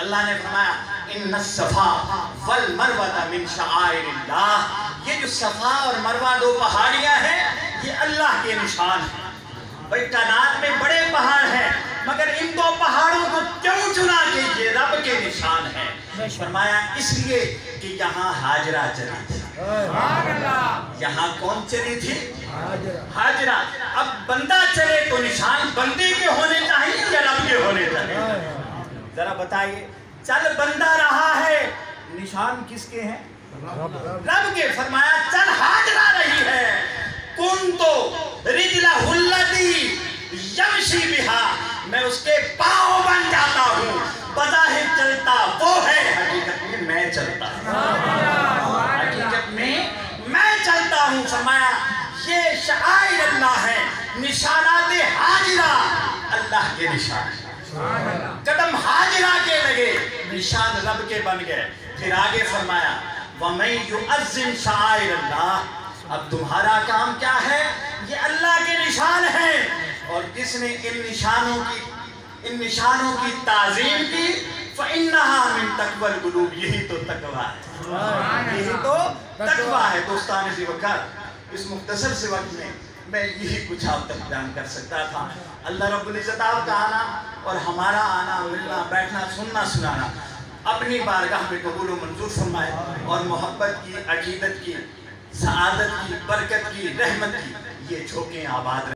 اللہ نے فرمایا ان الصفا والمروہ من شعائر اللہ، یہ جو صفا اور مروہ دو پہاڑیاں ہیں یہ اللہ کے نشان ہیں۔ بھئی تعداد میں بڑے پہاڑ ہیں مگر ان دو پہاڑوں کو کیوں چنا کہ یہ رب کے نشان ہیں؟ فرمایا اس لیے کہ یہاں ہاجرہ چلی تھی۔ یہاں کون چلی تھی؟ ہاجرہ۔ اب بندہ چلے تو نشان بندے کے ہونے چاہیے یا رب کے ہونے چاہیے؟ ذرا بتائیے، چل بندہ رہا ہے نشان کس کے ہیں؟ رب کے۔ فرمایا چل ہاجرہ رہی ہے، کنتو رجلہ التی یمشی بہا، میں اس کے پاؤں بن جاتا ہوں، بظاہر چلتا وہ ہے، حقیقت میں میں چلتا ہوں، حقیقت میں میں چلتا ہوں۔ فرمایا یہ شعائر اللہ ہے، نشانات ہاجرہ اللہ کے نشان، قدم ہاجرہ کے لگے نشان رب کے بن گئے۔ پھر آگے فرمایا وَمَن يُعَظِّمْ شَعَائِرَ اللَّهِ، اب تمہارا کام کیا ہے؟ یہ اللہ کے نشان ہیں، اور جس نے ان نشانوں کی تعظیم کی فَإِنَّهَا مِن تَقْوَى الْقُلُوبِ، یہی تو تقویٰ ہے، یہی تو تقویٰ ہے۔ دوستان ذی وقار، اس مختصر سے وقت میں یہی کچھ آپ تک بیان کر سکتا تھا۔ اللہ رب العزت آپ کا آنا اور ہمارا آنا، ملنا، بیٹھنا، سننا، سنانا اپنی بارگاہ میں قبول و منظور فرمائے، اور محبت کی، عقیدت کی، سعادت کی، برکت کی، رحمت کی یہ جھوکیں آباد رہیں۔